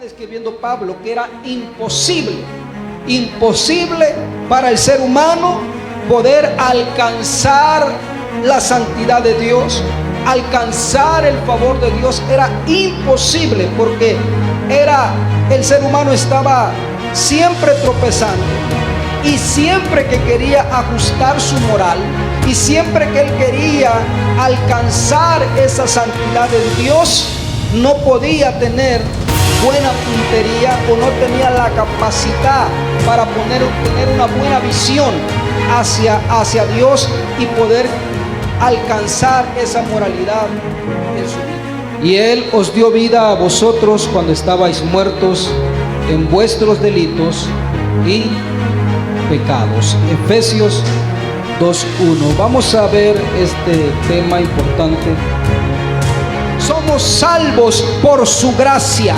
describiendo Pablo que era imposible para el ser humano poder alcanzar la santidad de Dios, alcanzar el favor de Dios. Era imposible porque el ser humano estaba siempre tropezando, y siempre que quería ajustar su moral, y siempre que él quería alcanzar esa santidad de Dios, no podía tener buena puntería o no tenía la capacidad para tener una buena visión hacia Dios y poder alcanzar esa moralidad en su vida. Y Él os dio vida a vosotros cuando estabais muertos en vuestros delitos y pecados. Efesios 2:1. Vamos a ver este tema importante. Somos salvos por su gracia.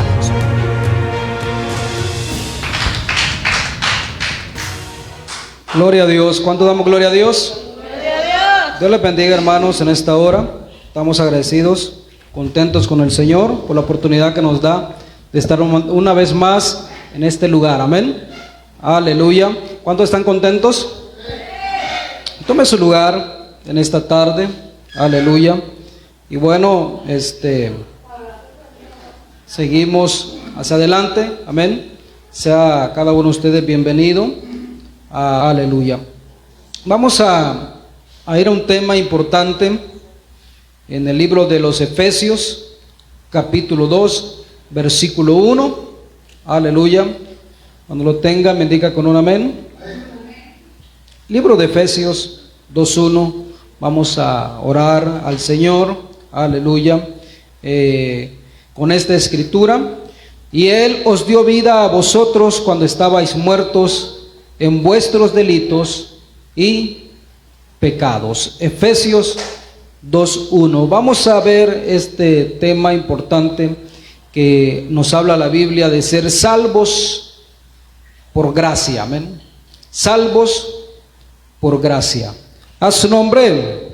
Gloria a Dios. ¿Cuánto damos gloria a Dios? Gloria a Dios. Dios les bendiga, hermanos, en esta hora. Estamos agradecidos, contentos con el Señor por la oportunidad que nos da de estar una vez más en este lugar. Amén. Aleluya. ¿Cuántos están contentos? Tome su lugar en esta tarde. Aleluya. Y bueno, seguimos hacia adelante. Amén. Sea cada uno de ustedes bienvenido. Aleluya. Vamos a ir a un tema importante en el libro de los Efesios, capítulo 2, versículo 1. Aleluya. Cuando lo tenga, me indica con un amén. Libro de Efesios 2:1. Vamos a orar al Señor. Aleluya. Con esta escritura. Y Él os dio vida a vosotros cuando estabais muertos en vuestros delitos y pecados. Efesios 2:1. Vamos a ver este tema importante que nos habla la Biblia de ser salvos por gracia. Amén. Salvos por gracia. A su nombre.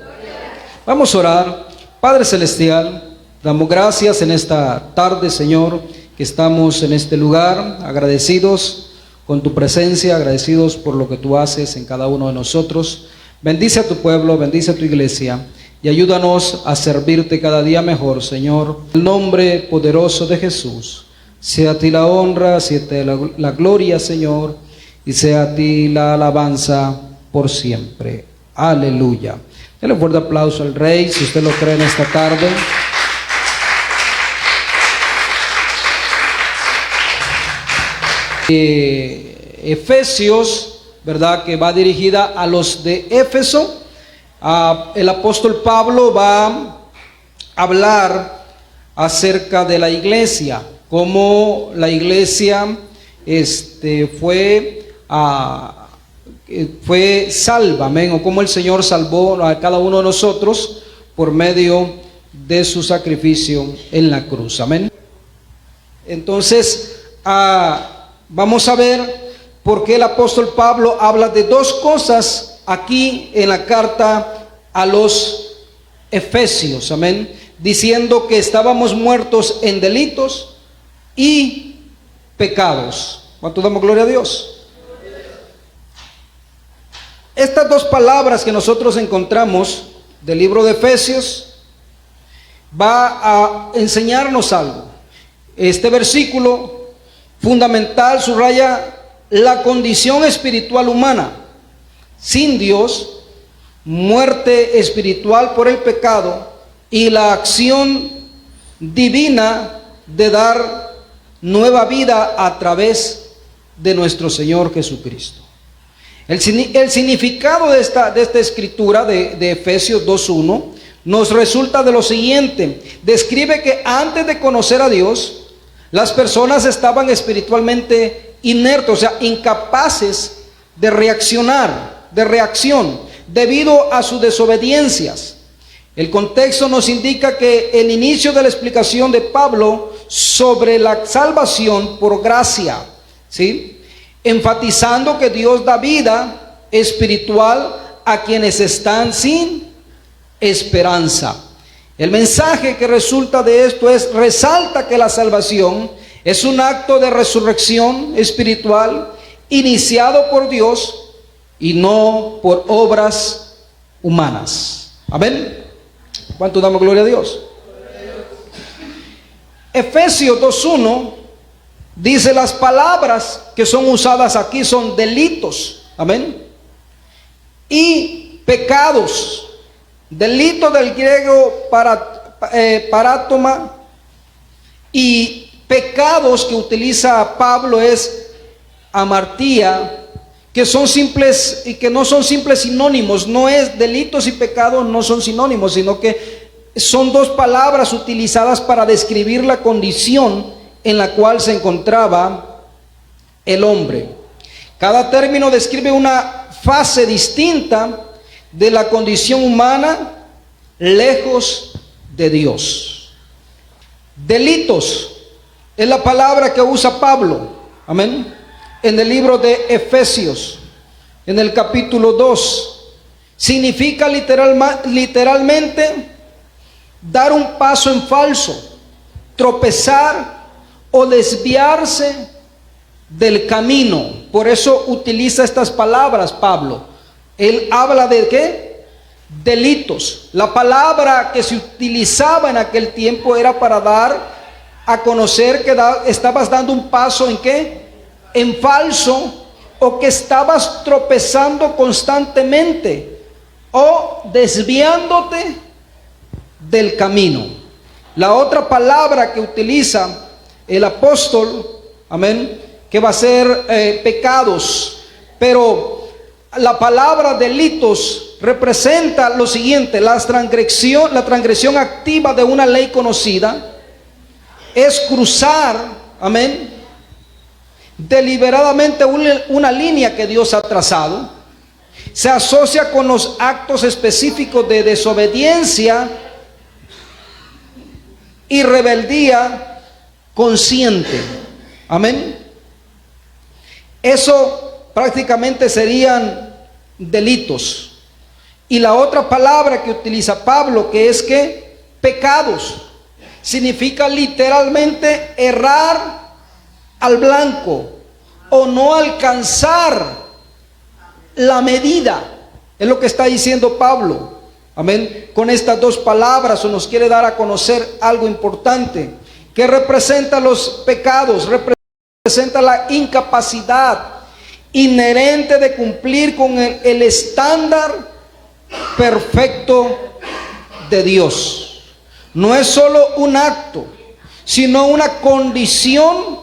Vamos a orar. Padre celestial, damos gracias en esta tarde, Señor, que estamos en este lugar, agradecidos con tu presencia, agradecidos por lo que tú haces en cada uno de nosotros. Bendice a tu pueblo, bendice a tu iglesia y ayúdanos a servirte cada día mejor, Señor. En el nombre poderoso de Jesús, sea a ti la honra, sea a ti la gloria, Señor, y sea a ti la alabanza por siempre. Aleluya. Denle un fuerte aplauso al Rey, si usted lo cree en esta tarde. Efesios, ¿verdad?, que va dirigida a los de Éfeso. El apóstol Pablo va a hablar acerca de la iglesia, cómo la iglesia fue salva, amén, o cómo el Señor salvó a cada uno de nosotros por medio de su sacrificio en la cruz, amén. Entonces, vamos a ver por qué el apóstol Pablo habla de dos cosas aquí en la carta a los Efesios, amén, diciendo que estábamos muertos en delitos y pecados. ¿Cuánto damos gloria a Dios? Estas dos palabras que nosotros encontramos del libro de Efesios va a enseñarnos algo. Este versículo fundamental subraya la condición espiritual humana. Sin Dios, muerte espiritual por el pecado y la acción divina de dar nueva vida a través de nuestro Señor Jesucristo. El significado de esta escritura de Efesios 2:1 nos resulta de lo siguiente. Describe que antes de conocer a Dios, las personas estaban espiritualmente inertes, o sea, incapaces de reacción, debido a sus desobediencias. El contexto nos indica que el inicio de la explicación de Pablo sobre la salvación por gracia, ¿sí?, enfatizando que Dios da vida espiritual a quienes están sin esperanza. El mensaje que resulta de esto resalta que la salvación Es un acto de resurrección espiritual iniciado por Dios y no por obras humanas. Amén. ¿Cuánto damos gloria a Dios? Efesios 2:1 dice: las palabras que son usadas aquí son delitos. Amén. Y pecados. Delito del griego parátoma, y pecados que utiliza Pablo es amartía, que son simples y que no son simples sinónimos. No es delitos y pecados, no son sinónimos, sino que son dos palabras utilizadas para describir la condición en la cual se encontraba el hombre. Cada término describe una fase distinta de la condición humana lejos de Dios. Delitos es la palabra que usa Pablo, amén, en el libro de Efesios, en el capítulo 2. Significa literalmente dar un paso en falso, tropezar o desviarse del camino. Por eso utiliza estas palabras Pablo. Él habla de ¿qué? Delitos. La palabra que se utilizaba en aquel tiempo era para dar a conocer que estabas dando un paso en ¿qué? En falso, o que estabas tropezando constantemente o desviándote del camino. La otra palabra que utiliza el apóstol, amén, que va a ser pecados, pero la palabra delitos representa lo siguiente: la transgresión activa de una ley conocida, es cruzar, amén, deliberadamente una línea que Dios ha trazado. Se asocia con los actos específicos de desobediencia y rebeldía consciente, amén. Eso prácticamente serían delitos. Y la otra palabra que utiliza Pablo, que es que pecados, significa literalmente errar al blanco o no alcanzar la medida. Es lo que está diciendo Pablo, amén, con estas dos palabras. O nos quiere dar a conocer algo importante. ¿Qué representa los pecados? Representa la incapacidad inherente de cumplir con el estándar perfecto de Dios. No es solo un acto, sino una condición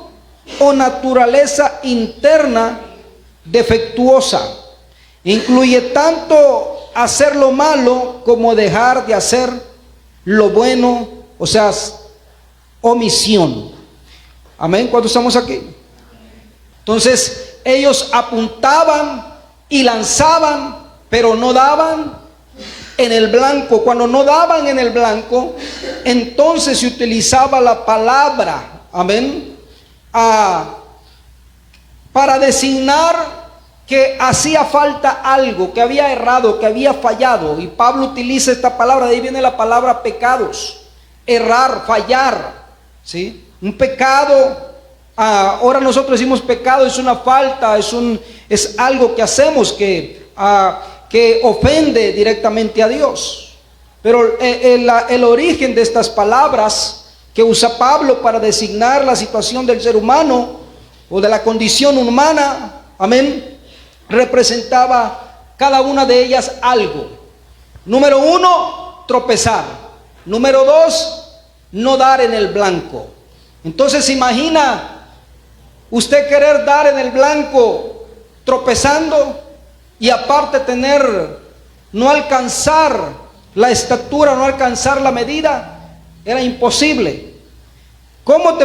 o naturaleza interna defectuosa. Incluye tanto hacer lo malo como dejar de hacer lo bueno, o sea, omisión. Amén. ¿Cuántos estamos aquí? Entonces ellos apuntaban y lanzaban, pero no daban en el blanco. Cuando no daban en el blanco, entonces se utilizaba la palabra, amén, para designar que hacía falta algo, que había errado, que había fallado. Y Pablo utiliza esta palabra, de ahí viene la palabra pecados, errar, fallar, ¿sí? Un pecado, ahora nosotros decimos pecado, es una falta, es algo que hacemos que ofende directamente a Dios. Pero el origen de estas palabras que usa Pablo para designar la situación del ser humano o de la condición humana, amén, representaba cada una de ellas algo. Número 1, tropezar. Número 2, no dar en el blanco. Entonces imagina usted querer dar en el blanco tropezando y aparte no alcanzar la estatura, no alcanzar la medida. Era imposible. ¿Cómo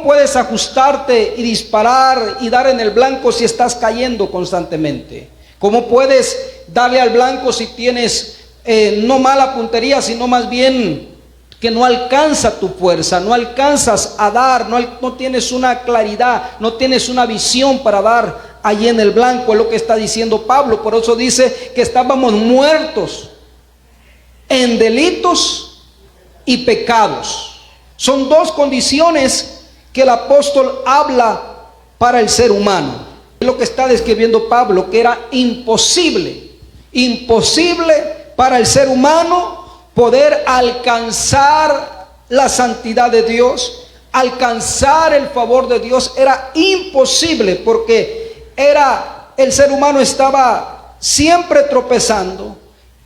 puedes ajustarte y disparar y dar en el blanco si estás cayendo constantemente? ¿Cómo puedes darle al blanco si tienes no mala puntería, sino más bien que no alcanza tu fuerza, no alcanzas a dar, no tienes una claridad, no tienes una visión para dar allí en el blanco? Es lo que está diciendo Pablo. Por eso dice que estábamos muertos en delitos y pecados. Son dos condiciones que el apóstol habla para el ser humano. Es lo que está describiendo Pablo, que era imposible para el ser humano poder alcanzar la santidad de Dios, alcanzar el favor de Dios. Era imposible porque el ser humano estaba siempre tropezando,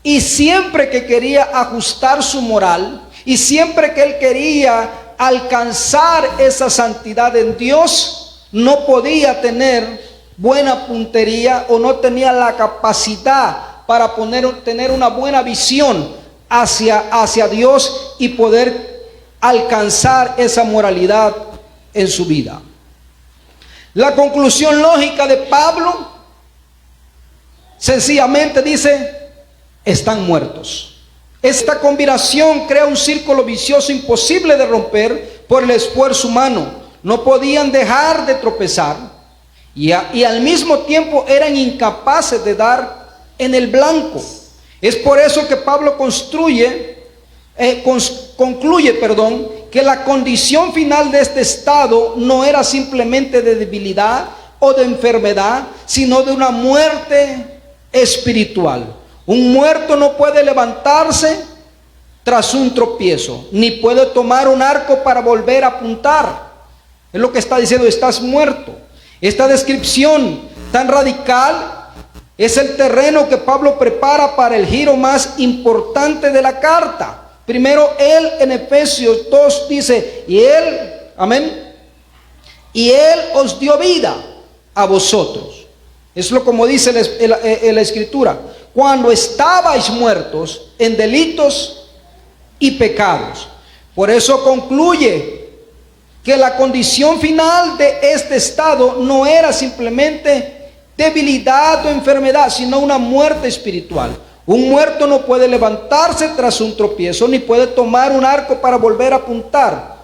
y siempre que quería ajustar su moral, y siempre que él quería alcanzar esa santidad en Dios, no podía tener buena puntería, o no tenía la capacidad para tener una buena visión hacia Dios y poder alcanzar esa moralidad en su vida. La conclusión lógica de Pablo sencillamente dice: están muertos. Esta combinación crea un círculo vicioso imposible de romper por el esfuerzo humano. No podían dejar de tropezar, y al mismo tiempo eran incapaces de dar en el blanco. Es por eso que Pablo concluye, que la condición final de este estado no era simplemente de debilidad o de enfermedad, sino de una muerte espiritual. Un muerto no puede levantarse tras un tropiezo, ni puede tomar un arco para volver a apuntar. Es lo que está diciendo: estás muerto. Esta descripción tan radical es el terreno que Pablo prepara para el giro más importante de la carta. Primero, él en Efesios 2 dice: y él, amén, y él os dio vida a vosotros. Es lo como dice la escritura: cuando estabais muertos en delitos y pecados. Por eso concluye que la condición final de este estado no era simplemente debilidad o enfermedad, sino una muerte espiritual. Un muerto no puede levantarse tras un tropiezo, ni puede tomar un arco para volver a apuntar.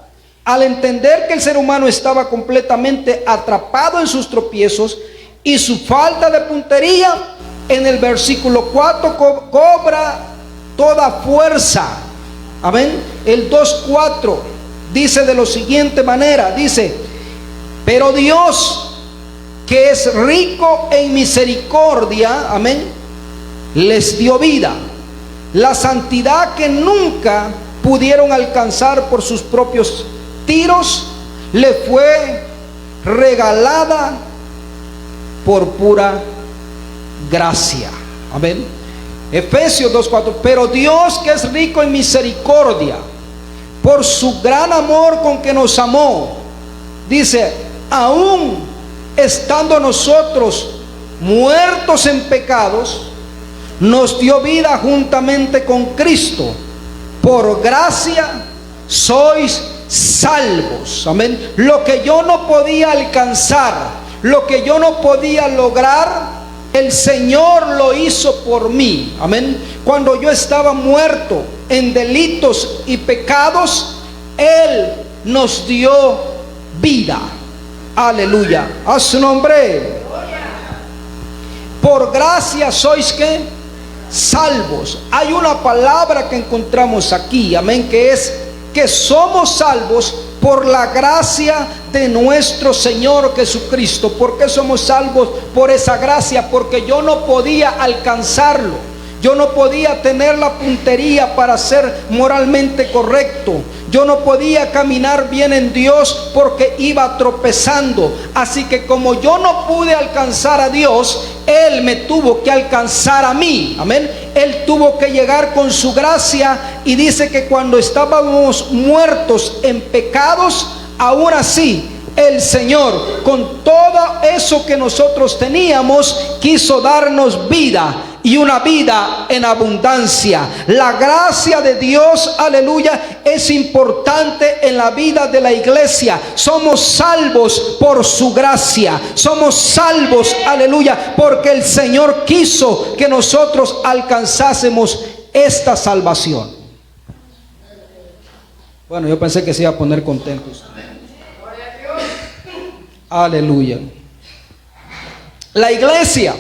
Al entender que el ser humano estaba completamente atrapado en sus tropiezos y su falta de puntería, en el versículo 4 cobra toda fuerza. Amén. El 2:4 dice de la siguiente manera, dice: pero Dios, que es rico en misericordia, amén, les dio vida, la santidad que nunca pudieron alcanzar por sus propios tiros, le fue regalada por pura gracia. Amén. Efesios 2:4. Pero Dios, que es rico en misericordia, por su gran amor con que nos amó, dice: aún estando nosotros muertos en pecados, nos dio vida juntamente con Cristo. Por gracia sois salvos. Amén. Lo que yo no podía alcanzar, lo que yo no podía lograr, el Señor lo hizo por mí. Amén. Cuando yo estaba muerto en delitos y pecados, Él nos dio vida. Aleluya. A su nombre. Por gracia sois ¿qué? Salvos. Hay una palabra que encontramos aquí, amén, que es que somos salvos por la gracia de nuestro Señor Jesucristo. ¿Por qué somos salvos? Por esa gracia, porque yo no podía alcanzarlo. Yo no podía tener la puntería para ser moralmente correcto. Yo no podía caminar bien en Dios porque iba tropezando. Así que como yo no pude alcanzar a Dios, Él me tuvo que alcanzar a mí. Amén. Él tuvo que llegar con su gracia, y dice que cuando estábamos muertos en pecados, aún así el Señor, con todo eso que nosotros teníamos, quiso darnos vida, y una vida en abundancia. La gracia de Dios, aleluya, es importante en la vida de la iglesia. Somos salvos por su gracia. Somos salvos, aleluya, porque el Señor quiso que nosotros alcanzásemos esta salvación. Bueno, yo pensé que se iba a poner contentos. Aleluya. La iglesia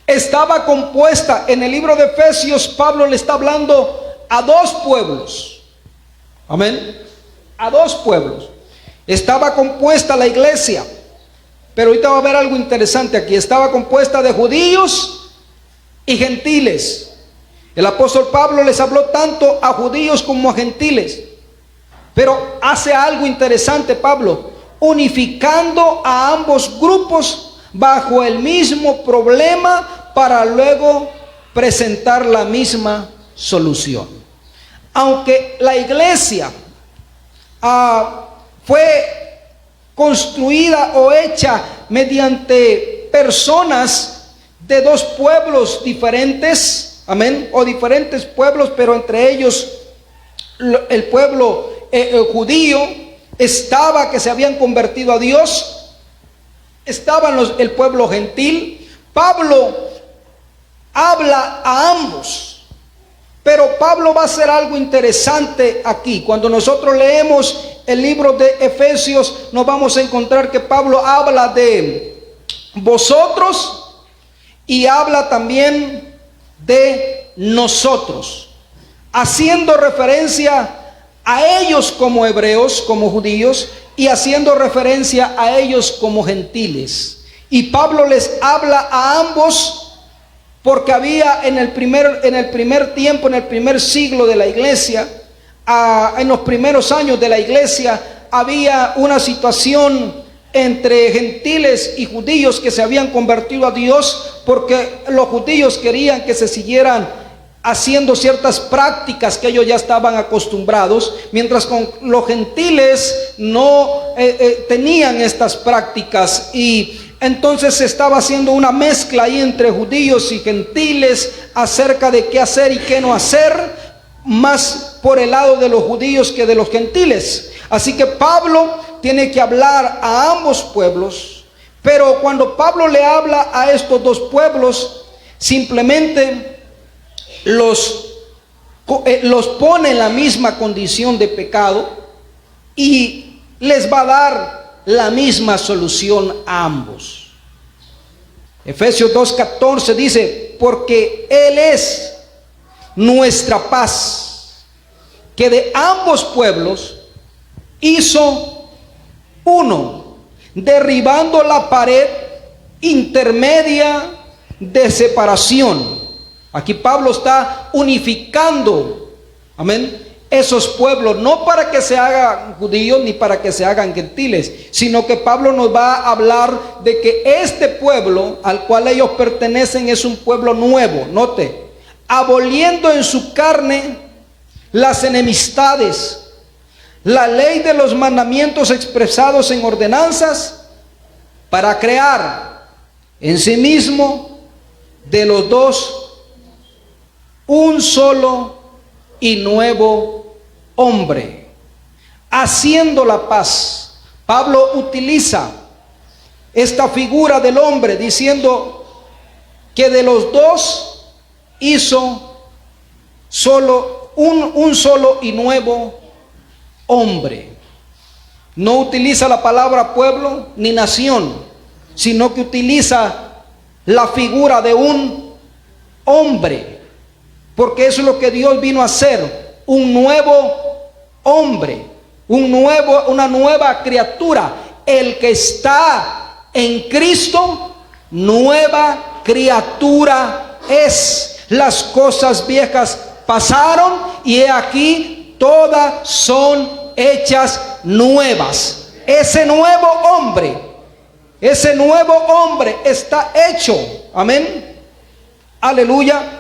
estaba compuesta, en el libro de Efesios, Pablo le está hablando a dos pueblos. Amén. a dos pueblos. Estaba compuesta la iglesia, pero ahorita va a haber algo interesante aquí. Estaba compuesta de judíos y gentiles. El apóstol Pablo les habló tanto a judíos como a gentiles, pero hace algo interesante Pablo, unificando a ambos grupos bajo el mismo problema para luego presentar la misma solución. Aunque la iglesia fue construida o hecha mediante personas de dos pueblos diferentes, amén, o diferentes pueblos, pero entre ellos el pueblo judío estaba, que se habían convertido a Dios, estaban el pueblo gentil. Pablo habla a ambos, pero Pablo va a hacer algo interesante aquí. Cuando nosotros leemos el libro de Efesios, nos vamos a encontrar que Pablo habla de vosotros y habla también de nosotros, haciendo referencia a ellos como hebreos, como judíos, y haciendo referencia a ellos como gentiles. Y Pablo les habla a ambos porque había en el primer tiempo, en el primer siglo de la iglesia, en los primeros años de la iglesia, había una situación entre gentiles y judíos que se habían convertido a Dios, porque los judíos querían que se siguieran haciendo ciertas prácticas que ellos ya estaban acostumbrados, mientras con los gentiles no tenían estas prácticas, y entonces se estaba haciendo una mezcla ahí entre judíos y gentiles acerca de qué hacer y qué no hacer, más por el lado de los judíos que de los gentiles. Así que Pablo tiene que hablar a ambos pueblos, pero cuando Pablo le habla a estos dos pueblos, simplemente los pone en la misma condición de pecado y les va a dar la misma solución a ambos. Efesios 2:14 dice: porque Él es nuestra paz, que de ambos pueblos hizo uno, derribando la pared intermedia de separación. Aquí Pablo está unificando, amén, esos pueblos, no para que se hagan judíos ni para que se hagan gentiles, sino que Pablo nos va a hablar de que este pueblo al cual ellos pertenecen es un pueblo nuevo. Note, aboliendo en su carne las enemistades, la ley de los mandamientos expresados en ordenanzas, para crear en sí mismo de los dos un solo y nuevo hombre, haciendo la paz. Pablo utiliza esta figura del hombre diciendo que de los dos hizo solo un solo y nuevo hombre. No utiliza la palabra pueblo ni nación, sino que utiliza la figura de un hombre, porque eso es lo que Dios vino a hacer, un nuevo hombre, una nueva criatura. El que está en Cristo, nueva criatura es. Las cosas viejas pasaron y he aquí todas son hechas nuevas. Ese nuevo hombre está hecho, amén, aleluya.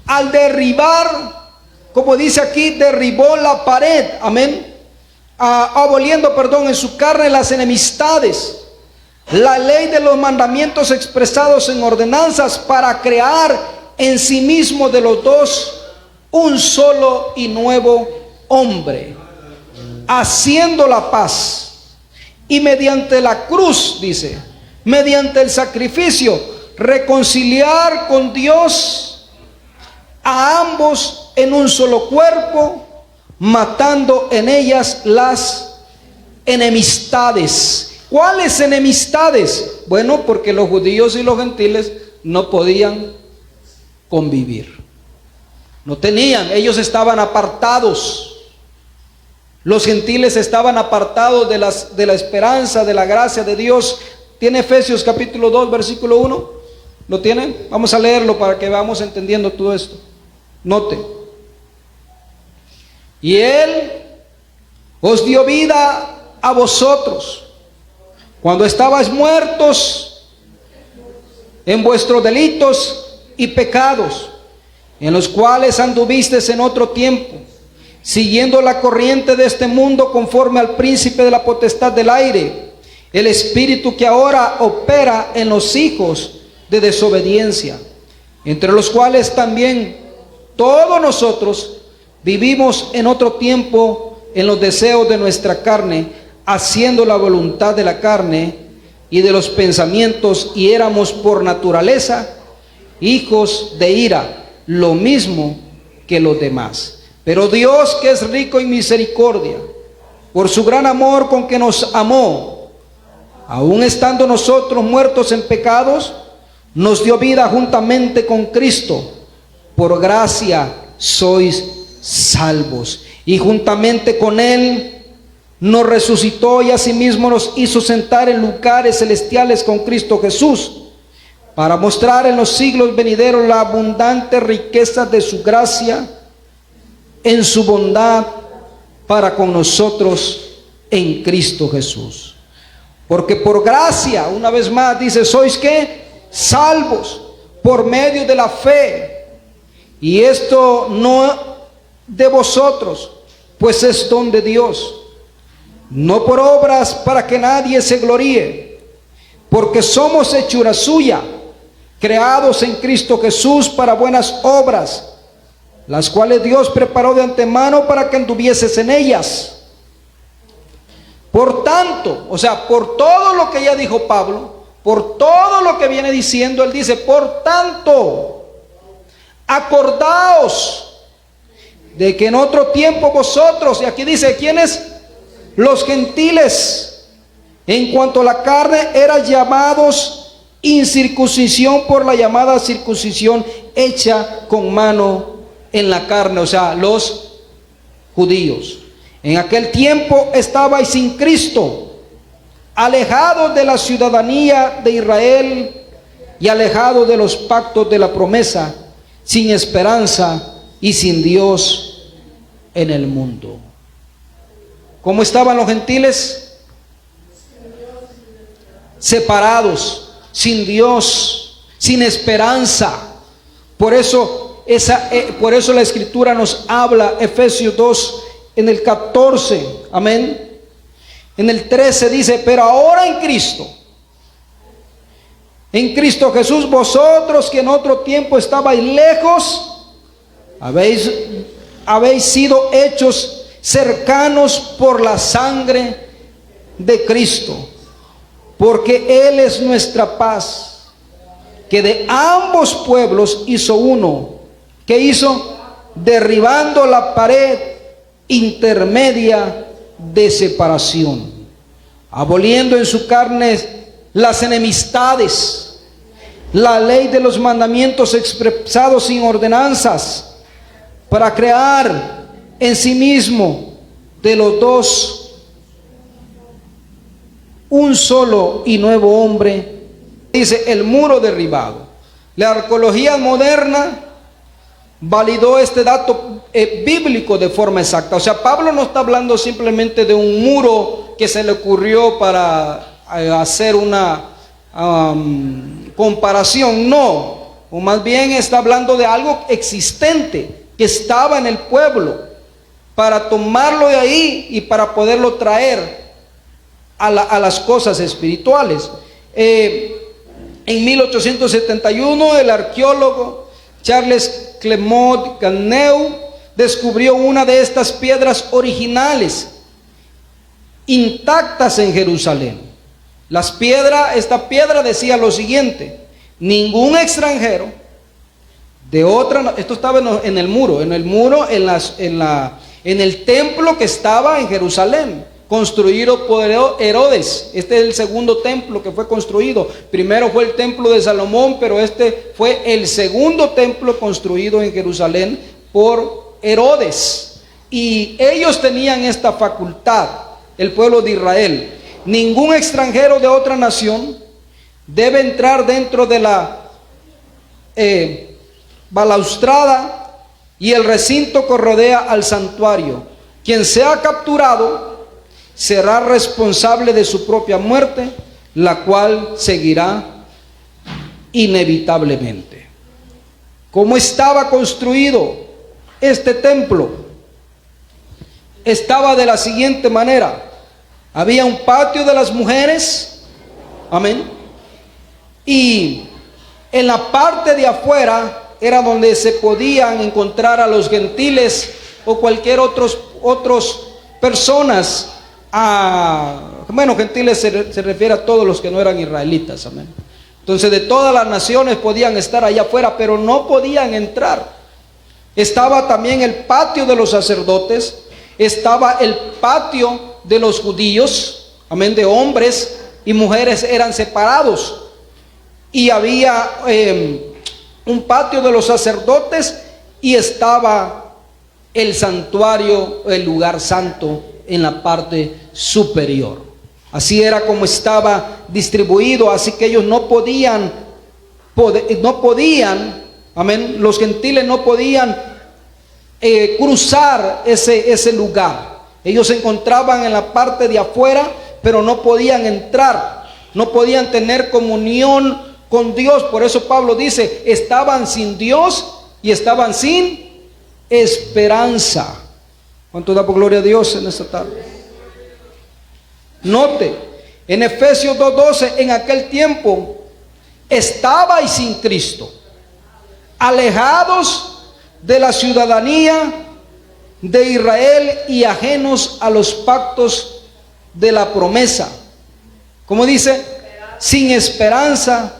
Al derribar, como dice aquí, derribó la pared, amén, aboliendo, en su carne las enemistades, la ley de los mandamientos expresados en ordenanzas, para crear en sí mismo de los dos un solo y nuevo hombre, haciendo la paz, y mediante la cruz, dice, mediante el sacrificio, reconciliar con Dios a ambos en un solo cuerpo, matando en ellas las enemistades. ¿Cuáles enemistades? Bueno, porque los judíos y los gentiles no podían convivir. No tenían, ellos estaban apartados. Los gentiles estaban apartados de la esperanza, de la gracia de Dios. ¿Tiene Efesios capítulo 2, versículo 1? ¿Lo tienen? Vamos a leerlo para que vamos entendiendo todo esto. Note. Y Él os dio vida a vosotros cuando estabais muertos en vuestros delitos y pecados, en los cuales anduvisteis en otro tiempo, siguiendo la corriente de este mundo, conforme al príncipe de la potestad del aire, el espíritu que ahora opera en los hijos de desobediencia, entre los cuales también todos nosotros vivimos en otro tiempo en los deseos de nuestra carne, haciendo la voluntad de la carne y de los pensamientos, y éramos por naturaleza hijos de ira, lo mismo que los demás. Pero Dios, que es rico en misericordia, por su gran amor con que nos amó, aun estando nosotros muertos en pecados, nos dio vida juntamente con Cristo. Por gracia sois salvos. Y juntamente con Él nos resucitó y asimismo nos hizo sentar en lugares celestiales con Cristo Jesús, para mostrar en los siglos venideros la abundante riqueza de su gracia en su bondad para con nosotros en Cristo Jesús. Porque por gracia, una vez más dice, sois ¿qué? Salvos por medio de la fe. Y esto no de vosotros, pues es don de Dios, no por obras, para que nadie se gloríe, porque somos hechura suya, creados en Cristo Jesús para buenas obras, las cuales Dios preparó de antemano para que anduvieses en ellas. Por tanto, o sea, por todo lo que ya dijo Pablo, por todo lo que viene diciendo, él dice, por tanto, acordaos de que en otro tiempo vosotros, y aquí dice, ¿quiénes? Los gentiles, en cuanto a la carne, eran llamados incircuncisión por la llamada circuncisión hecha con mano en la carne, o sea, los judíos. En aquel tiempo estabais sin Cristo, alejados de la ciudadanía de Israel y alejados de los pactos de la promesa, sin esperanza y sin Dios en el mundo. ¿Cómo estaban los gentiles? Separados, sin Dios, sin esperanza. Por eso la Escritura nos habla, Efesios 2, en el 14, amén. En el 13 dice, pero ahora en Cristo Jesús, vosotros que en otro tiempo estabais lejos, habéis sido hechos cercanos por la sangre de Cristo, porque Él es nuestra paz, que de ambos pueblos hizo uno. ¿Qué hizo? Derribando la pared intermedia de separación, aboliendo en su carne las enemistades, la ley de los mandamientos expresados sin ordenanzas, para crear en sí mismo de los dos un solo y nuevo hombre. Dice el muro derribado. La arqueología moderna validó este dato bíblico de forma exacta. O sea, Pablo no está hablando simplemente de un muro que se le ocurrió para hacer una comparación, no, o más bien está hablando de algo existente que estaba en el pueblo, para tomarlo de ahí y para poderlo traer a las cosas espirituales. En 1871 el arqueólogo Charles Clement Ganneau descubrió una de estas piedras originales intactas en Jerusalén. Esta piedra decía lo siguiente: ningún extranjero de otra, esto estaba en el muro, en el templo que estaba en Jerusalén, construido por Herodes. Este es el segundo templo que fue construido. Primero fue el templo de Salomón, pero este fue el segundo templo construido en Jerusalén por Herodes. Y ellos tenían esta facultad, el pueblo de Israel. Ningún extranjero de otra nación debe entrar dentro de la balaustrada y el recinto que rodea al santuario. Quien sea capturado será responsable de su propia muerte, la cual seguirá inevitablemente. ¿Cómo estaba construido este templo? Estaba de la siguiente manera: había un patio de las mujeres, amén, y en la parte de afuera era donde se podían encontrar a los gentiles o cualquier otras personas. Bueno, gentiles se refiere a todos los que no eran israelitas, amén. Entonces de todas las naciones podían estar allá afuera, pero no podían entrar. Estaba también el patio de los sacerdotes, estaba el patio de los judíos, amén, de hombres y mujeres eran separados. Y había un patio de los sacerdotes y estaba el santuario, el lugar santo, en la parte superior. Así era como estaba distribuido, así que ellos no podían, amén, los gentiles no podían cruzar ese lugar. Ellos se encontraban en la parte de afuera, pero no podían entrar, no podían tener comunión con Dios. Por eso Pablo dice, estaban sin Dios y estaban sin esperanza. ¿Cuánto damos gloria a Dios en esta tarde? Note, en Efesios 2:12, en aquel tiempo estabais sin Cristo, alejados de la ciudadanía de Israel y ajenos a los pactos de la promesa. Como dice, sin esperanza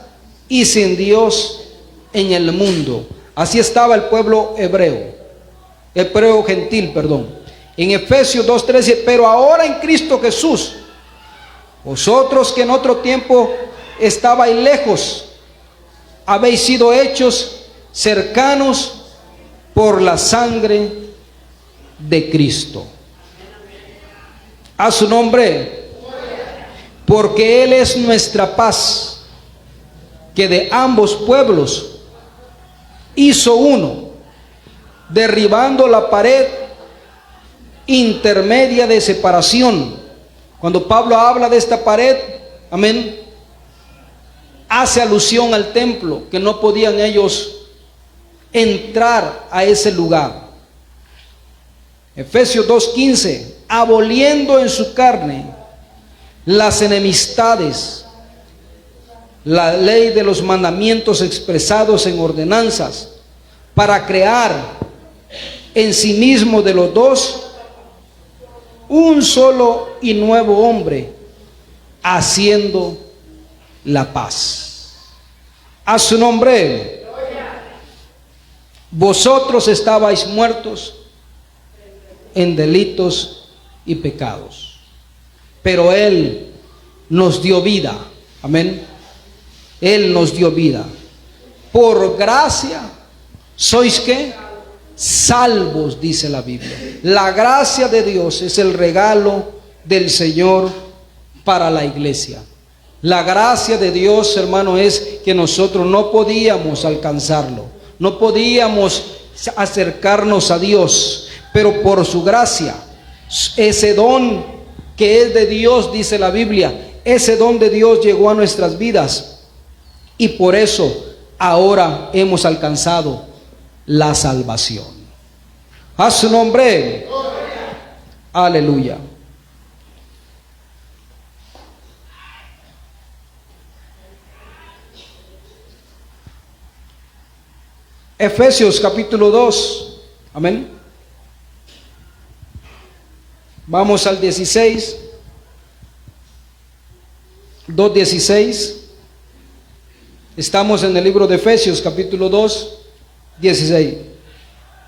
y sin Dios en el mundo. Así estaba el pueblo hebreo gentil, perdón. En Efesios 2:13, pero ahora en Cristo Jesús, vosotros que en otro tiempo estabais lejos, habéis sido hechos cercanos por la sangre de Cristo. A su nombre, porque Él es nuestra paz, que de ambos pueblos hizo uno, derribando la pared intermedia de separación. Cuando Pablo habla de esta pared, amén, hace alusión al templo, que no podían ellos entrar a ese lugar. Efesios 2:15, aboliendo en su carne las enemistades, la ley de los mandamientos expresados en ordenanzas, para crear en sí mismo de los dos un solo y nuevo hombre, haciendo la paz. A su nombre. Vosotros estabais muertos en delitos y pecados, pero Él nos dio vida. Amén. Él nos dio vida. Por gracia sois ¿qué? Salvos, dice la Biblia. La gracia de Dios es el regalo del Señor para la iglesia. La gracia de Dios, hermano, es que nosotros no podíamos alcanzarlo, no podíamos acercarnos a Dios, pero por su gracia, ese don que es de Dios, dice la Biblia, ese don de Dios llegó a nuestras vidas y por eso ahora hemos alcanzado la salvación. A su nombre. Aleluya. Efesios capítulo 2. Amén. Vamos al 16. 2:16. Estamos en el libro de Efesios capítulo 2, 16.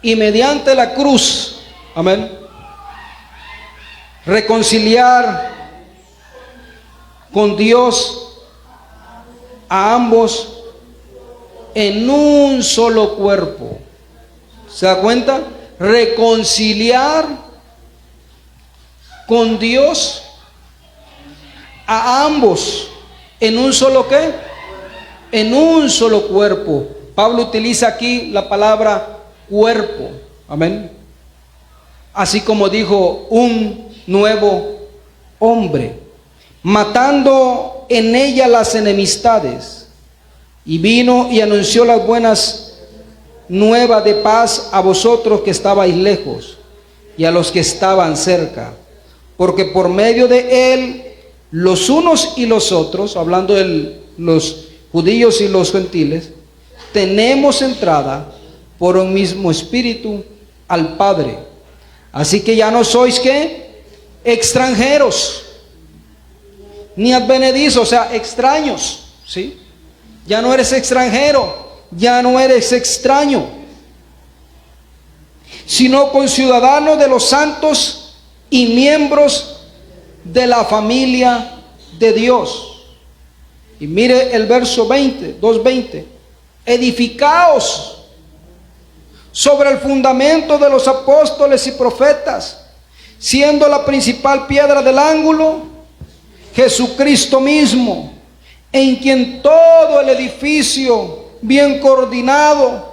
Y mediante la cruz, amén, reconciliar con Dios a ambos en un solo cuerpo, ¿Se da cuenta? Reconciliar con Dios a ambos en un solo ¿qué? En un solo cuerpo. Pablo utiliza aquí la palabra cuerpo. Amén. Así como dijo, un nuevo hombre, matando en ella las enemistades, y vino y anunció las buenas nuevas de paz a vosotros que estabais lejos y a los que estaban cerca, porque por medio de él los unos y los otros, hablando de los judíos y los gentiles, tenemos entrada por un mismo espíritu al Padre. Así que ya no sois ¿qué? Extranjeros, ni advenedizos, o sea, extraños, ¿sí? Ya no eres extranjero, ya no eres extraño, sino conciudadanos de los santos y miembros de la familia de Dios. Y mire el verso 20, 2:20. Edificaos sobre el fundamento de los apóstoles y profetas, siendo la principal piedra del ángulo Jesucristo mismo, en quien todo el edificio bien coordinado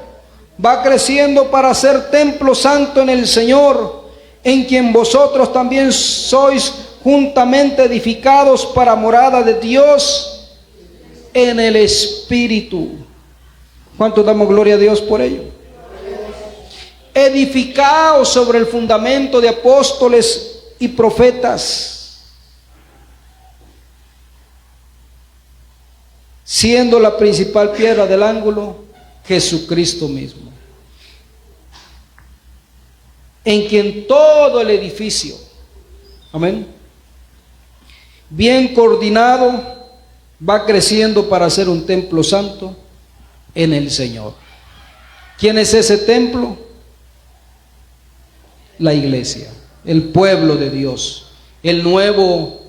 va creciendo para ser templo santo en el Señor, en quien vosotros también sois juntamente edificados para morada de Dios en el Espíritu. ¿Cuánto damos gloria a Dios por ello? Edificaos sobre el fundamento de apóstoles y profetas, siendo la principal piedra del ángulo Jesucristo mismo, en quien todo el edificio, amén, bien coordinado, va creciendo para ser un templo santo en el Señor. ¿Quién es ese templo? La iglesia, el pueblo de Dios, el nuevo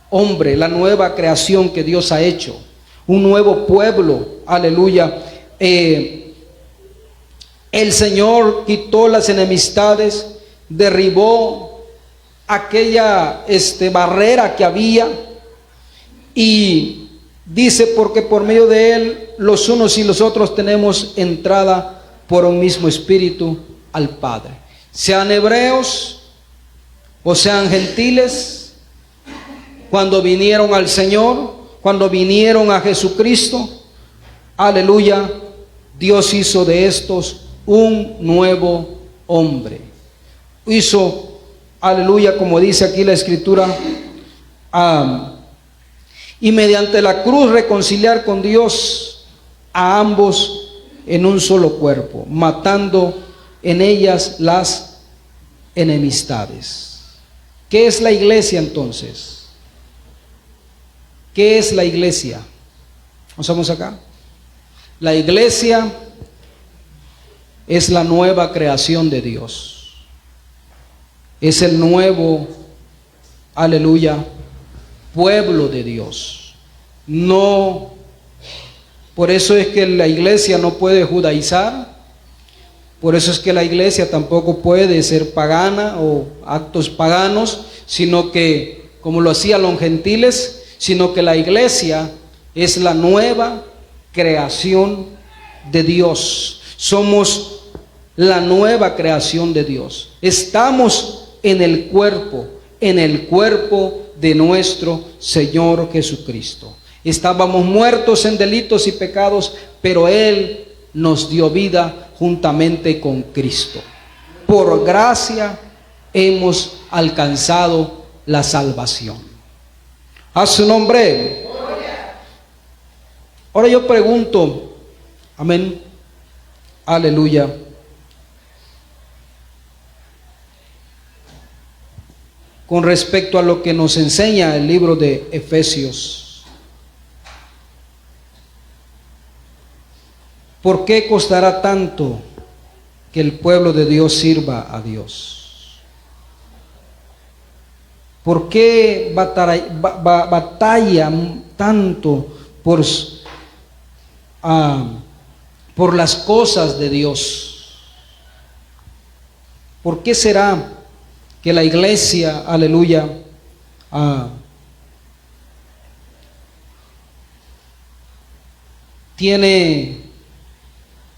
hombre, la nueva creación que Dios ha hecho, un nuevo pueblo, aleluya. El Señor quitó las enemistades, derribó aquella barrera que había, y dice, porque por medio de él los unos y los otros tenemos entrada por un mismo espíritu al Padre. Sean hebreos o sean gentiles, cuando vinieron al Señor, cuando vinieron a Jesucristo, aleluya, Dios hizo de estos un nuevo hombre. Hizo, aleluya, como dice aquí la Escritura, y mediante la cruz reconciliar con Dios a ambos en un solo cuerpo, matando en ellas las enemistades. ¿Qué es la iglesia entonces? ¿Qué es la iglesia? ¿Vamos acá? La iglesia es la nueva creación de Dios. Es el nuevo, aleluya, pueblo de Dios. No, por eso es que la iglesia no puede judaizar. Por eso es que la iglesia tampoco puede ser pagana o actos paganos, sino que, como lo hacían los gentiles, sino que la iglesia es la nueva creación de Dios. Somos la nueva creación de Dios. Estamos en el cuerpo de nuestro Señor Jesucristo. Estábamos muertos en delitos y pecados, pero Él nos dio vida juntamente con Cristo. Por gracia hemos alcanzado la salvación. A su nombre. Ahora yo pregunto, amén, aleluya, con respecto a lo que nos enseña el libro de Efesios. ¿Por qué costará tanto que el pueblo de Dios sirva a Dios? ¿Por qué batallan tanto por las cosas de Dios? ¿Por qué será que la iglesia, aleluya, tiene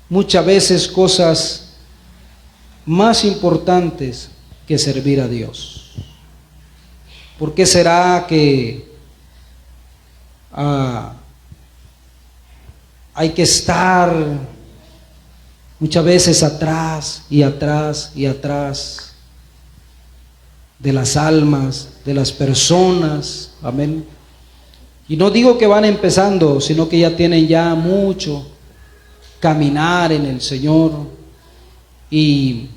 muchas veces cosas más importantes que servir a Dios? ¿Por qué será que hay que estar muchas veces atrás y atrás y atrás de las almas, de las personas? Amén. Y no digo que van empezando, sino que ya tienen ya mucho caminar en el Señor y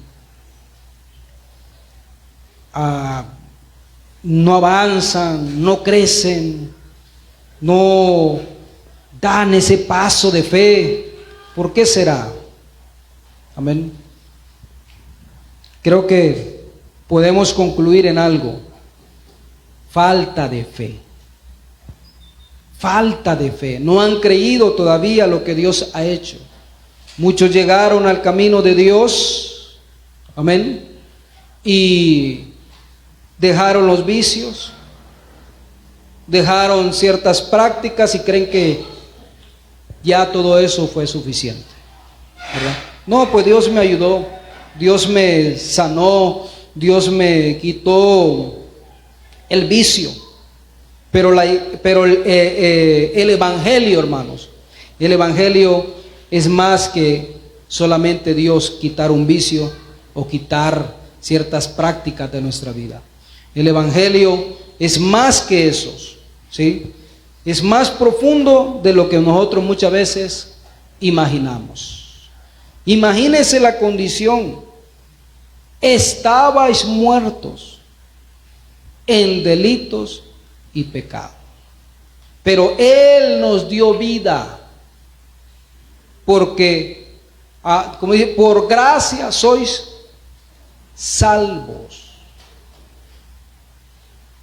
no avanzan, no crecen, no dan ese paso de fe. ¿Por qué será? Amén. Creo que podemos concluir en algo: falta de fe. Falta de fe. No han creído todavía lo que Dios ha hecho. Muchos llegaron al camino de Dios, amén, y dejaron los vicios, dejaron ciertas prácticas y creen que ya todo eso fue suficiente, ¿verdad? No, pues Dios me ayudó, Dios me sanó, Dios me quitó el vicio. Pero el Evangelio, hermanos, el Evangelio es más que solamente Dios quitar un vicio o quitar ciertas prácticas de nuestra vida. El Evangelio es más que esos, ¿sí? Es más profundo de lo que nosotros muchas veces imaginamos. Imagínense la condición: estabais muertos en delitos y pecado, pero Él nos dio vida, porque, como dice, por gracia sois salvos.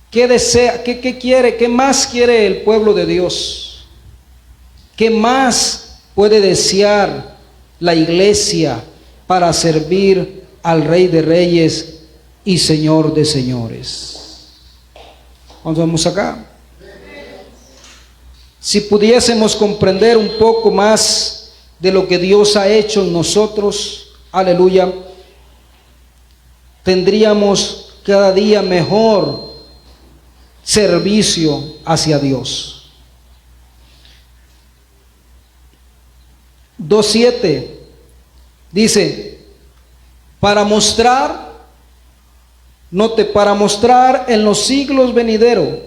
¿Qué desea? ¿Qué quiere? ¿Qué más quiere el pueblo de Dios? ¿Qué más puede desear la iglesia para servir al Rey de Reyes y Señor de Señores? ¿Cuándo vamos acá? Si pudiésemos comprender un poco más de lo que Dios ha hecho en nosotros, aleluya, tendríamos cada día mejor servicio hacia Dios. 2:7 dice: para mostrar en los siglos venideros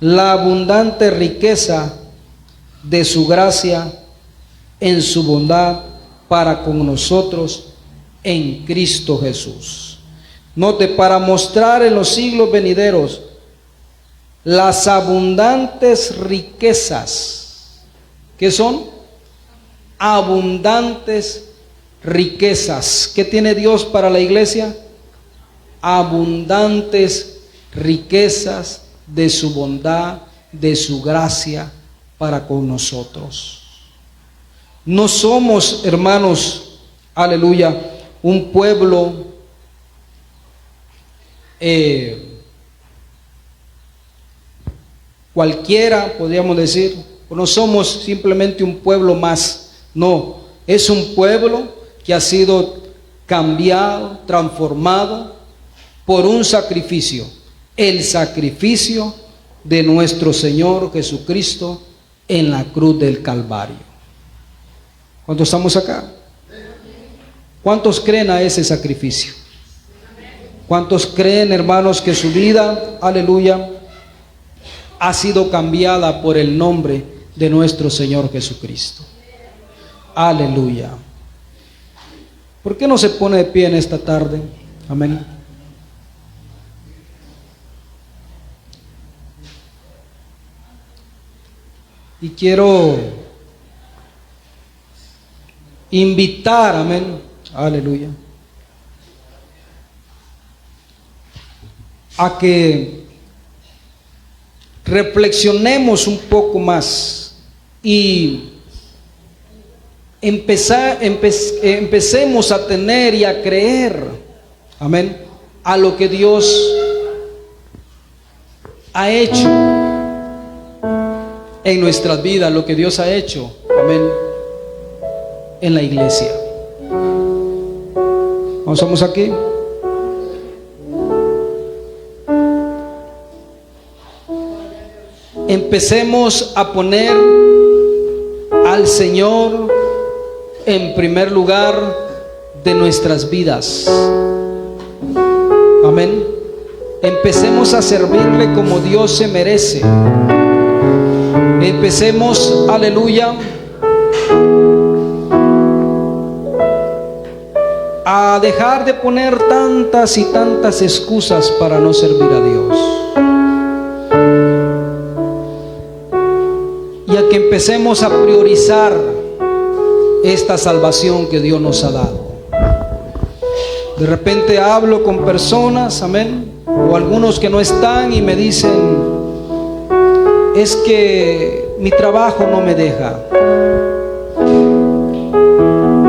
la abundante riqueza de su gracia en su bondad para con nosotros en Cristo Jesús. Note: para mostrar en los siglos venideros las abundantes riquezas. ¿Qué son? Abundantes riquezas. ¿Qué tiene Dios para la iglesia? Abundantes riquezas de su bondad, de su gracia para con nosotros. No somos, hermanos, aleluya, un pueblo cualquiera, podríamos decir. No somos simplemente un pueblo más. No, es un pueblo que ha sido cambiado, transformado por un sacrificio, el sacrificio de nuestro Señor Jesucristo en la cruz del Calvario. ¿Cuántos estamos acá? ¿Cuántos creen a ese sacrificio? ¿Cuántos creen, hermanos, que su vida, aleluya, ha sido cambiada por el nombre de nuestro Señor Jesucristo? Aleluya. ¿Por qué no se pone de pie en esta tarde? Amén. Y quiero invitar, amén, aleluya, a que reflexionemos un poco más y empecemos a tener y a creer, amén, a lo que Dios ha hecho en nuestras vidas, lo que Dios ha hecho, amén, en la iglesia. ¿Vamos aquí? Empecemos a poner al Señor en primer lugar de nuestras vidas. Amén. Empecemos a servirle como Dios se merece. Empecemos, aleluya, a dejar de poner tantas y tantas excusas para no servir a Dios. Y a que empecemos a priorizar esta salvación que Dios nos ha dado. De repente hablo con personas, amén, o algunos que no están y me dicen: es que mi trabajo no me deja.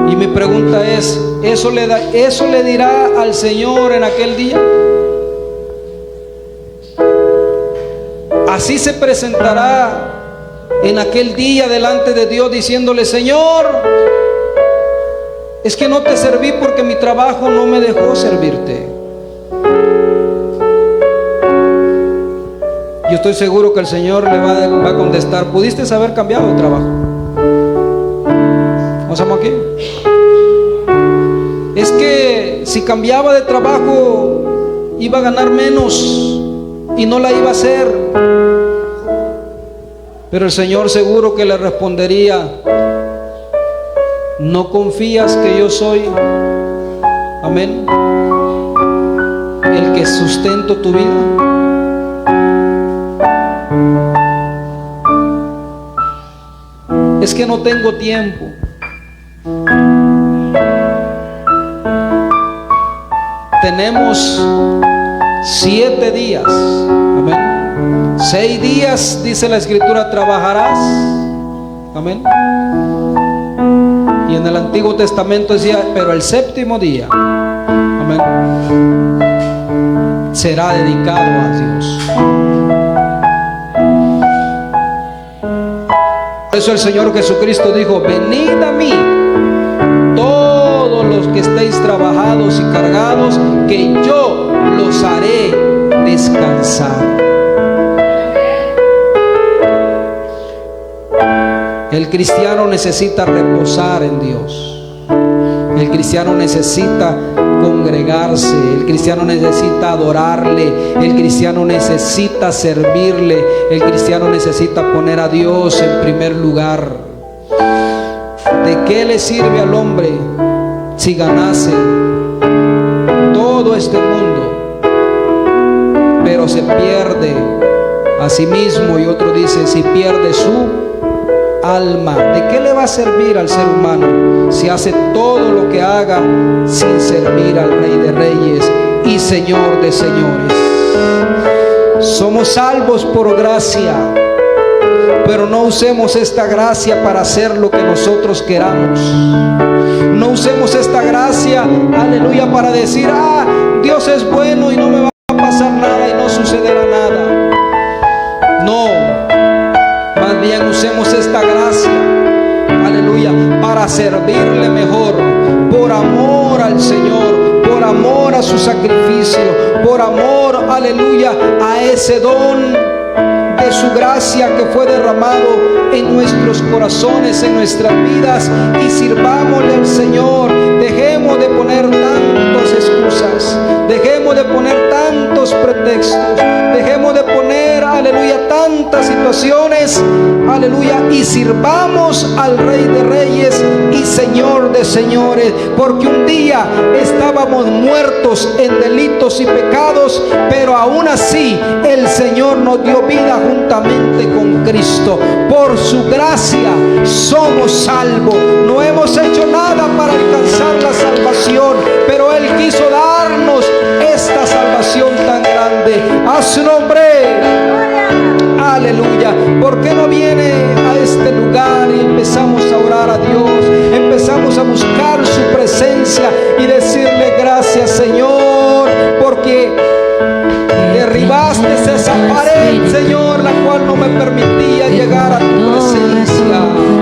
Y mi pregunta es: ¿eso le dirá al Señor en aquel día? Así se presentará en aquel día delante de Dios diciéndole: Señor, es que no te serví porque mi trabajo no me dejó servirte. Yo estoy seguro que el Señor le va a contestar: pudiste haber cambiado de trabajo. ¿Nos vamos aquí? Es que si cambiaba de trabajo iba a ganar menos y no la iba a hacer. Pero el Señor seguro que le respondería: ¿no confías que yo soy, amén, el que sustento tu vida? Es que no tengo tiempo. Tenemos 7 días, amén. 6 días, dice la Escritura, trabajarás, amén. Y en el Antiguo Testamento decía: pero el 7º día, amén, será dedicado a Dios. Por eso el Señor Jesucristo dijo: venid a mí todos los que estéis trabajados y cargados, que yo los haré descansar. El cristiano necesita reposar en Dios. El cristiano necesita congregarse. El cristiano necesita adorarle. El cristiano necesita servirle. El cristiano necesita poner a Dios en primer lugar. ¿De qué le sirve al hombre si ganase todo este mundo, pero se pierde a sí mismo? Y otro dice: si pierde su alma. ¿De qué le va a servir al ser humano si hace todo lo que haga sin servir al Rey de Reyes y Señor de Señores? Somos salvos por gracia, pero no usemos esta gracia para hacer lo que nosotros queramos. No usemos esta gracia, aleluya, para decir: Dios es bueno y no me va a pasar nada y no sucederá nada. No, más bien usemos esta gracia, aleluya, para servirle mejor, por amor al Señor, por amor a su sacrificio, por amor, aleluya, a ese don de su gracia que fue derramado en nuestros corazones, en nuestras vidas, y sirvámosle al Señor. Dejemos de poner tantas excusas, dejemos de poner tantos pretextos, dejemos de poner, aleluya, tantas situaciones, aleluya, y sirvamos al Rey de Reyes y Señor de Señores, porque un día estábamos muertos en delitos y pecados, pero aún así el Señor nos dio vida juntamente con Cristo. Por su gracia somos salvos. No hemos hecho nada para alcanzar la salvación, pero Él quiso darnos esta salvación tan grande. A su nombre, aleluya. ¿Por qué no viene a este lugar y empezamos a orar a Dios? derribaste esa pared, Señor, la cual no me permitía llegar a tu presencia.